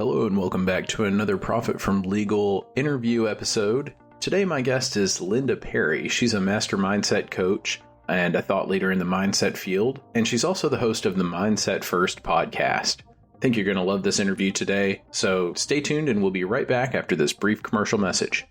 Hello and welcome back to another Profit from Legal interview episode. Today my guest is Linda Perry. She's a master mindset coach and a thought leader in the mindset field, and she's also the host of the Mindset First podcast. I think you're going to love this interview today, so stay tuned and we'll be right back after this brief commercial message.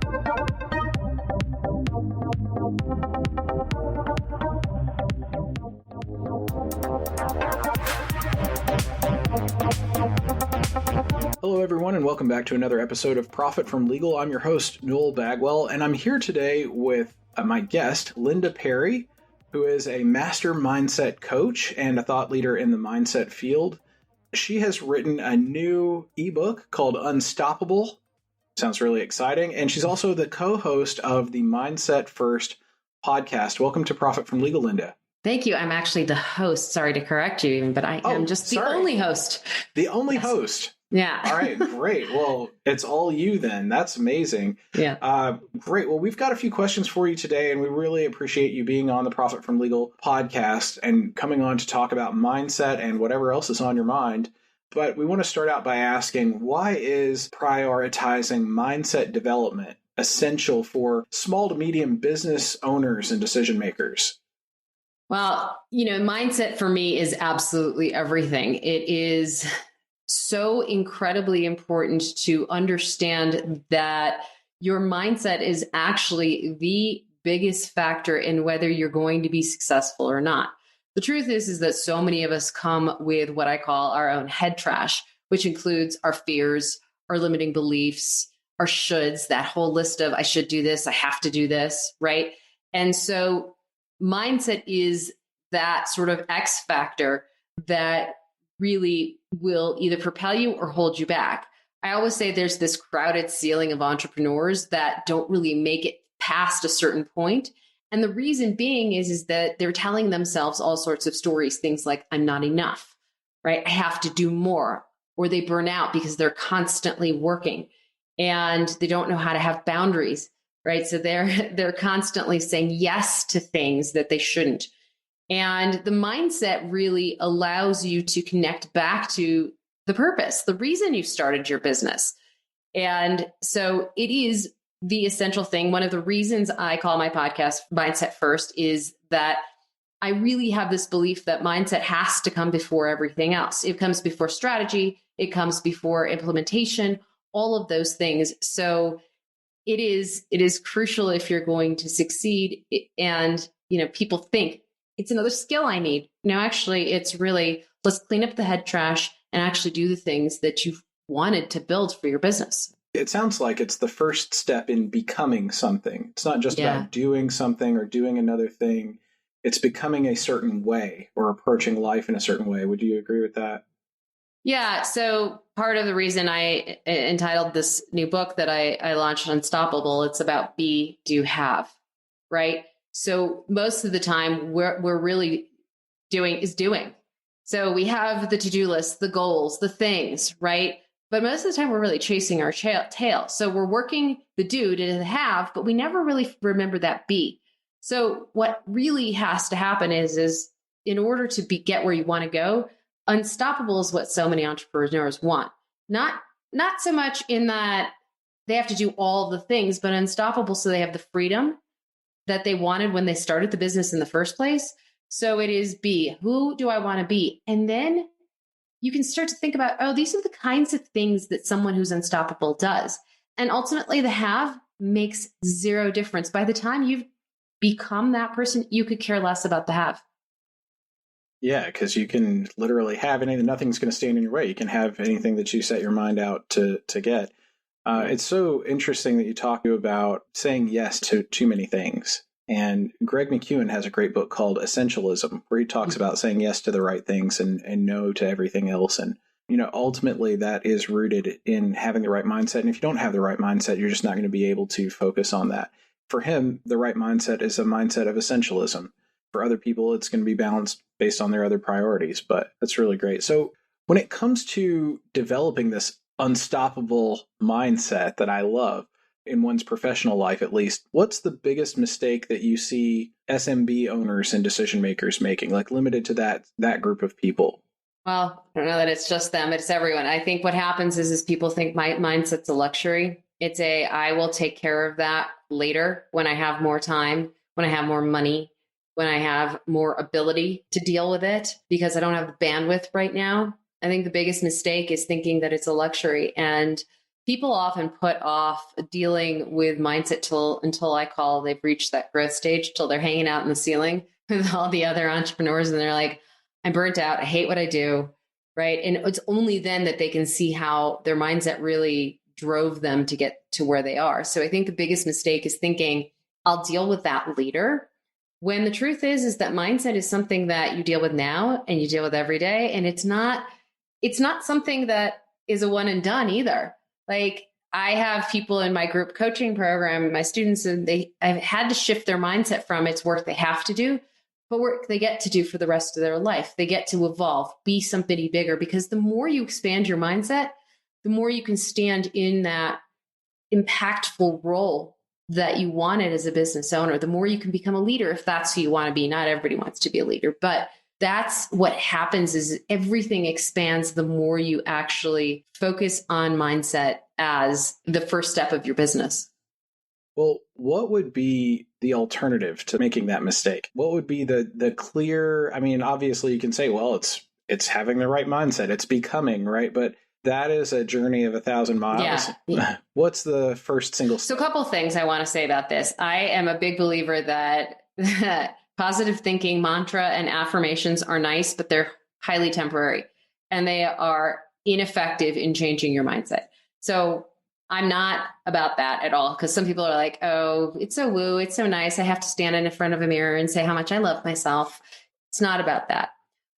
Hello, everyone, and welcome back to another episode of Profit from Legal. I'm your host, Noel Bagwell, and I'm here today with my guest, Linda Perry, who is a master mindset coach and a thought leader in the mindset field. She has written a new ebook called Unstoppable. Sounds really exciting. And she's also the co-host of the Mindset First podcast. Welcome to Profit from Legal, Linda. Thank you. I'm actually the host. Sorry to correct you, but I am just the only host. The only host. Yeah. All right, great. Well, it's all you then. That's amazing. Yeah. Great. Well, we've got a few questions for you today, and we really appreciate you being on the Profit from Legal podcast and coming on to talk about mindset and whatever else is on your mind. But we want to start out by asking, why is prioritizing mindset development essential for small to medium business owners and decision makers? Well, mindset for me is absolutely everything. It is so incredibly important to understand that your mindset is actually the biggest factor in whether you're going to be successful or not. The truth is that so many of us come with what I call our own head trash, which includes our fears, our limiting beliefs, our shoulds, that whole list of I should do this, I have to do this, right? And so mindset is that sort of X factor that really will either propel you or hold you back. I always say there's this crowded ceiling of entrepreneurs that don't really make it past a certain point. And the reason being is that they're telling themselves all sorts of stories, things like, I'm not enough, right? I have to do more. Or they burn out because they're constantly working and they don't know how to have boundaries, right? So they're constantly saying yes to things that they shouldn't. And the mindset really allows you to connect back to the purpose, the reason you started your business. And so it is the essential thing. One of the reasons I call my podcast Mindset First is that I really have this belief that mindset has to come before everything else. It comes before strategy. It comes before implementation, all of those things. So it is crucial if you're going to succeed. And, people think, it's another skill I need. No, actually, it's really, let's clean up the head trash and actually do the things that you've wanted to build for your business. It sounds like it's the first step in becoming something. It's not just about doing something or doing another thing. It's becoming a certain way or approaching life in a certain way. Would you agree with that? Yeah. So part of the reason I entitled this new book that I launched, Unstoppable, it's about be, do, have, right? So most of the time we're really doing. So we have the to-do list, the goals, the things, right? But most of the time we're really chasing our tail. So we're working the do to the have, but we never really remember that be. So what really has to happen is in order to get where you want to go, unstoppable is what so many entrepreneurs want. Not so much in that they have to do all the things, but unstoppable so they have the freedom that they wanted when they started the business in the first place. So it is be, who do I want to be? And then you can start to think about, these are the kinds of things that someone who's unstoppable does. And ultimately the have makes zero difference. By the time you've become that person, you could care less about the have. Yeah, because you can literally have anything. Nothing's going to stand in your way. You can have anything that you set your mind out to get. It's so interesting that you talk about saying yes to too many things. And Greg McKeown has a great book called Essentialism, where he talks about saying yes to the right things and no to everything else. And, ultimately that is rooted in having the right mindset. And if you don't have the right mindset, you're just not going to be able to focus on that. For him, the right mindset is a mindset of essentialism. For other people, it's going to be balanced based on their other priorities. But that's really great. So when it comes to developing this unstoppable mindset that I love in one's professional life, at least, what's the biggest mistake that you see SMB owners and decision makers making, like limited to that group of people? Well, I don't know that it's just them, it's everyone. I think what happens is people think my mindset's a luxury. It's a, I will take care of that later when I have more time, when I have more money, when I have more ability to deal with it, because I don't have the bandwidth right now. I think the biggest mistake is thinking that it's a luxury. And people often put off dealing with mindset until I call they've reached that growth stage, till they're hanging out in the ceiling with all the other entrepreneurs and they're like, I'm burnt out. I hate what I do. Right. And it's only then that they can see how their mindset really drove them to get to where they are. So I think the biggest mistake is thinking, I'll deal with that later. When the truth is that mindset is something that you deal with now and you deal with every day. And it's not something that is a one and done either. Like, I have people in my group coaching program, my students, and I've had to shift their mindset from it's work they have to do, but work they get to do for the rest of their life. They get to evolve, be somebody bigger, because the more you expand your mindset, the more you can stand in that impactful role that you wanted as a business owner, the more you can become a leader if that's who you want to be. Not everybody wants to be a leader, but that's what happens is everything expands the more you actually focus on mindset as the first step of your business. Well, what would be the alternative to making that mistake? What would be the clear, I mean, obviously you can say, well, it's having the right mindset, it's becoming, right? But that is a journey of 1,000 miles. Yeah. What's the first single step? So a couple of things I want to say about this. I am a big believer that positive thinking mantra and affirmations are nice, but they're highly temporary and they are ineffective in changing your mindset. So I'm not about that at all, because some people are like, oh, it's so woo, it's so nice, I have to stand in front of a mirror and say how much I love myself. It's not about that.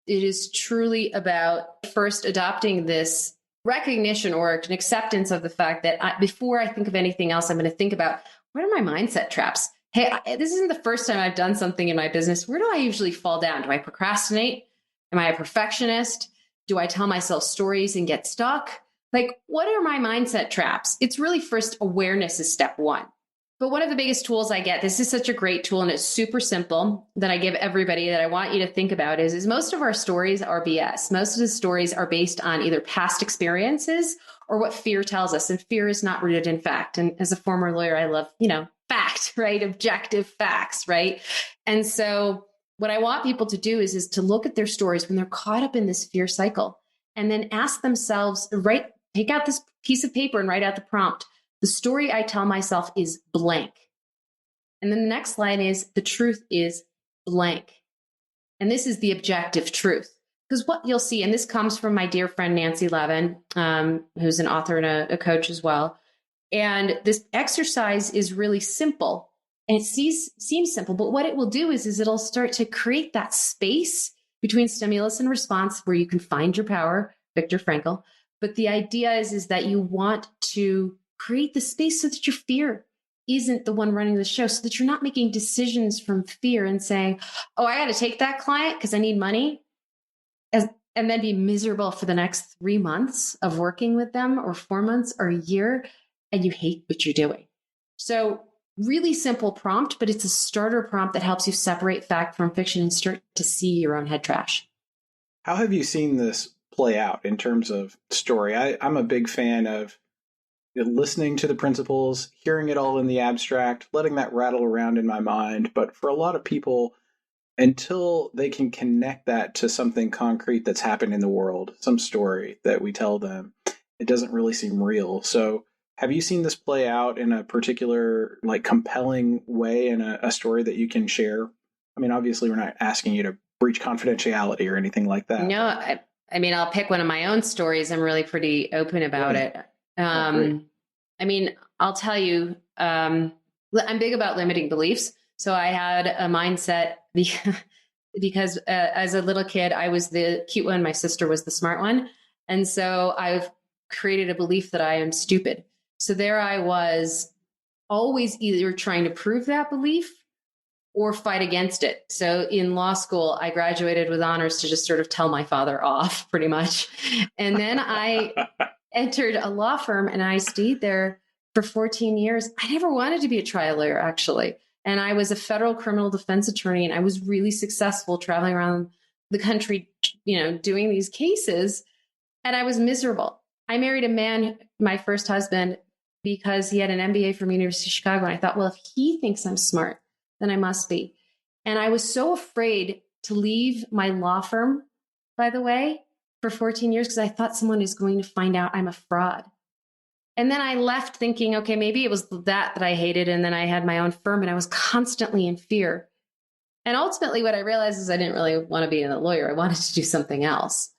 It is truly about first adopting this recognition or an acceptance of the fact that before I think of anything else, I'm going to think about, what are my mindset traps? Hey, this isn't the first time I've done something in my business. Where do I usually fall down? Do I procrastinate? Am I a perfectionist? Do I tell myself stories and get stuck? Like, what are my mindset traps? It's really first awareness is step one. But one of the biggest tools I get, this is such a great tool and it's super simple that I give everybody that I want you to think about is most of our stories are BS. Most of the stories are based on either past experiences or what fear tells us. And fear is not rooted in fact. And as a former lawyer, I love, fact, right? Objective facts, right? And so what I want people to do is to look at their stories when they're caught up in this fear cycle and then ask themselves, take out this piece of paper and write out the prompt. The story I tell myself is blank. And then the next line is, the truth is blank. And this is the objective truth. Because what you'll see, and this comes from my dear friend, Nancy Levin, who's an author and a coach as well. And this exercise is really simple. And it seems simple, but what it will do is it'll start to create that space between stimulus and response where you can find your power, Viktor Frankl. But the idea is that you want to create the space so that your fear isn't the one running the show, so that you're not making decisions from fear and saying, oh, I got to take that client because I need money, and then be miserable for the next 3 months of working with them, or 4 months or a year, and you hate what you're doing. So really simple prompt, but it's a starter prompt that helps you separate fact from fiction and start to see your own head trash. How have you seen this play out in terms of story? I'm a big fan of listening to the principles, hearing it all in the abstract, letting that rattle around in my mind. But for a lot of people, until they can connect that to something concrete that's happened in the world, some story that we tell them, it doesn't really seem real. So have you seen this play out in a particular, compelling way in a story that you can share? I mean, obviously, we're not asking you to breach confidentiality or anything like that. No, I mean, I'll pick one of my own stories. I'm really pretty open about it. I mean, I'll tell you, I'm big about limiting beliefs. So I had a mindset because as a little kid, I was the cute one. My sister was the smart one. And so I've created a belief that I am stupid. So there I was, always either trying to prove that belief or fight against it. So in law school, I graduated with honors to just sort of tell my father off pretty much. And then I entered a law firm and I stayed there for 14 years. I never wanted to be a trial lawyer, actually. And I was a federal criminal defense attorney, and I was really successful traveling around the country, doing these cases, and I was miserable. I married a man, my first husband, because he had an MBA from University of Chicago. And I thought, well, if he thinks I'm smart, then I must be. And I was so afraid to leave my law firm, by the way, for 14 years, because I thought someone is going to find out I'm a fraud. And then I left thinking, okay, maybe it was that I hated. And then I had my own firm and I was constantly in fear. And ultimately what I realized is I didn't really want to be a lawyer. I wanted to do something else.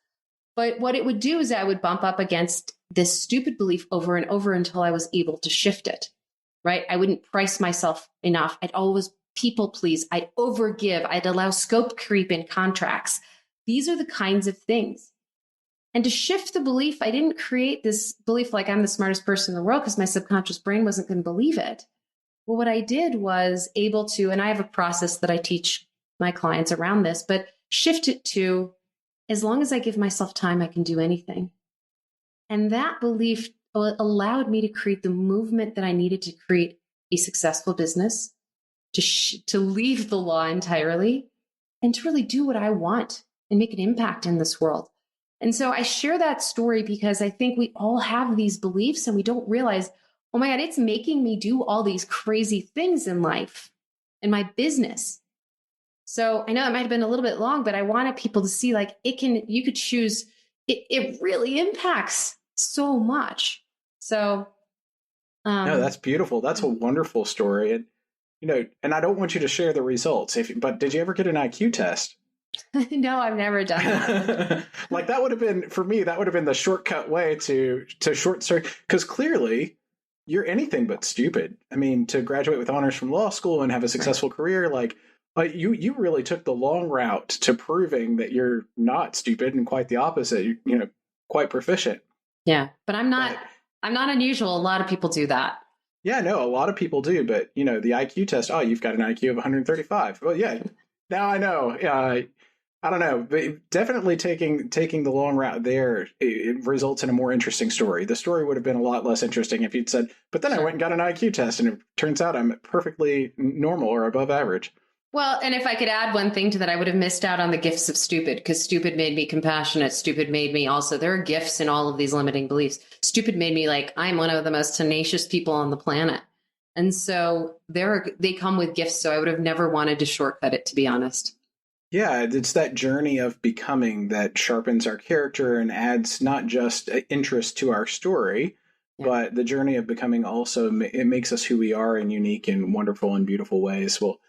But what it would do is I would bump up against this stupid belief over and over until I was able to shift it, right? I wouldn't price myself enough. I'd always people please. I'd overgive. I'd allow scope creep in contracts. These are the kinds of things. And to shift the belief, I didn't create this belief like I'm the smartest person in the world because my subconscious brain wasn't going to believe it. Well, what I did was able to, and I have a process that I teach my clients around this, but shift it to, as long as I give myself time, I can do anything. And that belief allowed me to create the movement that I needed to create a successful business, to leave the law entirely, and to really do what I want and make an impact in this world. And so I share that story because I think we all have these beliefs and we don't realize, oh my God, it's making me do all these crazy things in life and my business. So I know it might have been a little bit long, but I wanted people to see like you could choose, it really impacts so much. So. No, that's beautiful. That's a wonderful story. And, and I don't want you to share the results, but did you ever get an IQ test? No, I've never done that. Like that would have been, for me, that would have been the shortcut way to short circuit, because clearly you're anything but stupid. I mean, to graduate with honors from law school and have a successful career, like you really took the long route to proving that you're not stupid and quite the opposite, quite proficient. Yeah, but I'm not unusual. A lot of people do that. Yeah, no, a lot of people do, but the IQ test, oh, you've got an IQ of 135. Well, yeah, now I know. I don't know, but definitely taking the long route there, it results in a more interesting story. The story would have been a lot less interesting if you'd said, but then I went and got an IQ test and it turns out I'm perfectly normal or above average. Well, and if I could add one thing to that, I would have missed out on the gifts of stupid, because stupid made me compassionate. Stupid made me also, there are gifts in all of these limiting beliefs. Stupid made me like, I'm one of the most tenacious people on the planet. And so they come with gifts. So I would have never wanted to shortcut it, to be honest. Yeah, it's that journey of becoming that sharpens our character and adds not just interest to our story, but the journey of becoming also, it makes us who we are in unique and wonderful and beautiful ways. Well,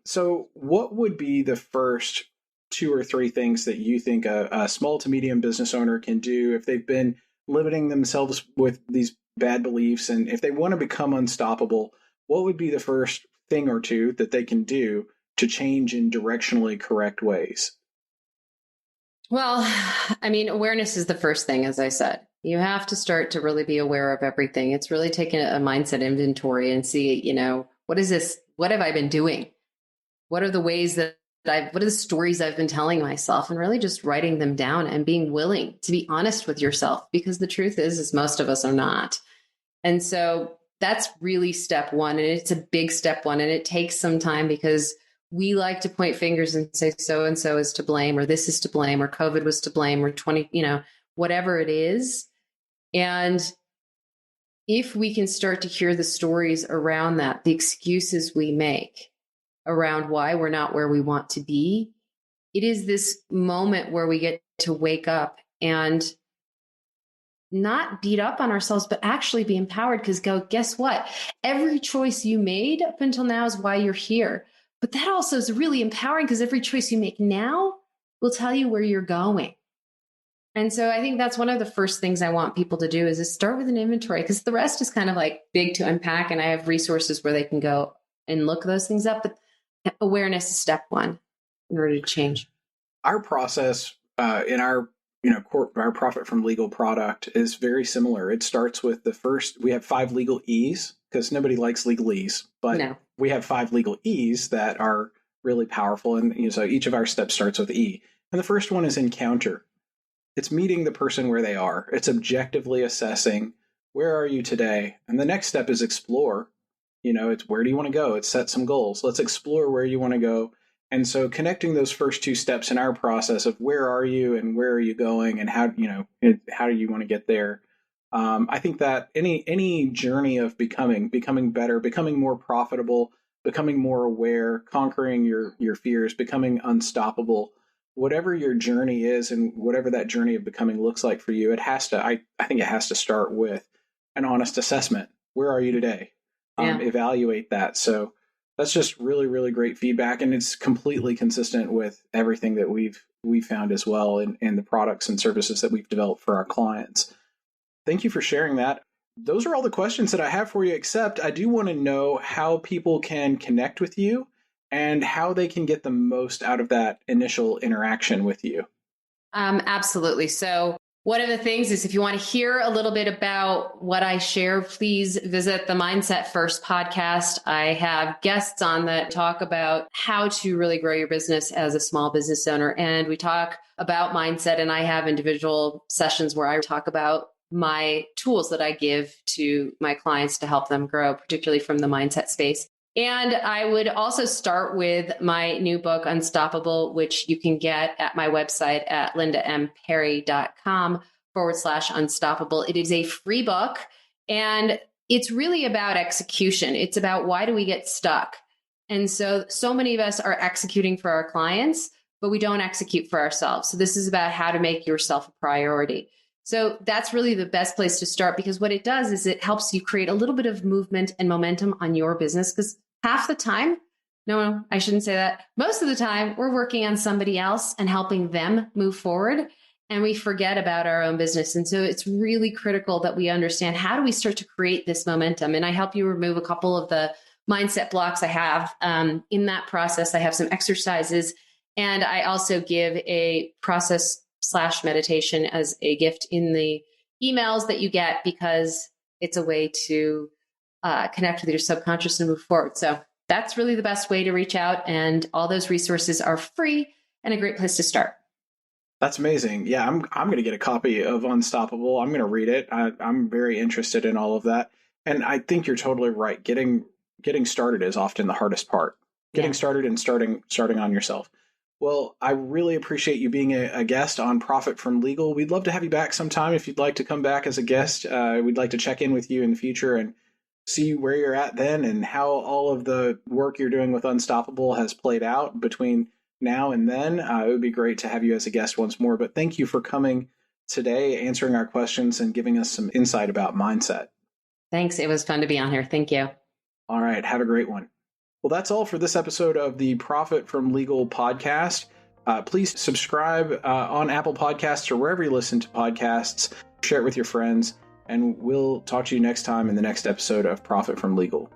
so what would be the first 2 or 3 things that you think a small to medium business owner can do if they've been limiting themselves with these bad beliefs, and if they want to become unstoppable, what would be the first thing or two that they can do to change in directionally correct ways? Well, I mean, awareness is the first thing, as I said. You have to start to really be aware of everything. It's really taking a mindset inventory and see, what is this? What have I been doing? What are the ways what are the stories I've been telling myself, and really just writing them down and being willing to be honest with yourself, because the truth is most of us are not. And so that's really step one. And it's a big step one. And it takes some time because we like to point fingers and say, so-and-so is to blame, or this is to blame, or COVID was to blame, or whatever it is. And if we can start to hear the stories around that, the excuses we make around why we're not where we want to be, it is this moment where we get to wake up and not beat up on ourselves, but actually be empowered, because guess what? Every choice you made up until now is why you're here. But that also is really empowering, because every choice you make now will tell you where you're going. And so I think that's one of the first things I want people to do is start with an inventory, because the rest is kind of like big to unpack. And I have resources where they can go and look those things up. But awareness is step one in order to change. Our process in our our profit from legal product is very similar. It starts with we have 5 legal E's, because nobody likes legalese, but we have 5 legal E's that are really powerful. And so each of our steps starts with E. And the first one is encounter. It's meeting the person where they are. It's objectively assessing, where are you today? And the next step is explore. It's where do you want to go? It's set some goals. Let's explore where you want to go And so connecting those first two steps in our process of where are you and where are you going and how do you want to get there? I think that any journey of becoming better, becoming more profitable, becoming more aware, conquering your fears, becoming unstoppable, whatever your journey is and whatever that journey of becoming looks like for you, I think it has to start with an honest assessment. Where are you today? Evaluate that. So that's just really, really great feedback. And it's completely consistent with everything that we've found as well in the products and services that we've developed for our clients. Thank you for sharing that. Those are all the questions that I have for you, except I do want to know how people can connect with you and how they can get the most out of that initial interaction with you. Absolutely. So one of the things is if you want to hear a little bit about what I share, please visit the Mindset First podcast. I have guests on that talk about how to really grow your business as a small business owner. And we talk about mindset, and I have individual sessions where I talk about my tools that I give to my clients to help them grow, particularly from the mindset space. And I would also start with my new book, Unstoppable, which you can get at my website at lindamperry.com/unstoppable. It is a free book, and it's really about execution. It's about why do we get stuck? And so many of us are executing for our clients, but we don't execute for ourselves. So this is about how to make yourself a priority. So that's really the best place to start, because what it does is it helps you create a little bit of movement and momentum on your business. Because half the time, no, I shouldn't say that. Most of the time, we're working on somebody else and helping them move forward, and we forget about our own business. And so it's really critical that we understand, how do we start to create this momentum? And I help you remove a couple of the mindset blocks I have. In that process, I have some exercises, and I also give a process/meditation as a gift in the emails that you get, because it's a way to connect with your subconscious and move forward. So that's really the best way to reach out. And all those resources are free and a great place to start. That's amazing. Yeah, I'm going to get a copy of Unstoppable. I'm going to read it. I'm very interested in all of that. And I think you're totally right. Getting started is often the hardest part. Getting started and starting on yourself. Well, I really appreciate you being a guest on Profit from Legal. We'd love to have you back sometime if you'd like to come back as a guest. We'd like to check in with you in the future and see where you're at then and how all of the work you're doing with Unstoppable has played out between now and then. It would be great to have you as a guest once more. But thank you for coming today, answering our questions, and giving us some insight about mindset. Thanks. It was fun to be on here. Thank you. All right. Have a great one. Well, that's all for this episode of the Profit from Legal podcast. Please subscribe on Apple Podcasts or wherever you listen to podcasts. Share it with your friends, and we'll talk to you next time in the next episode of Profit from Legal.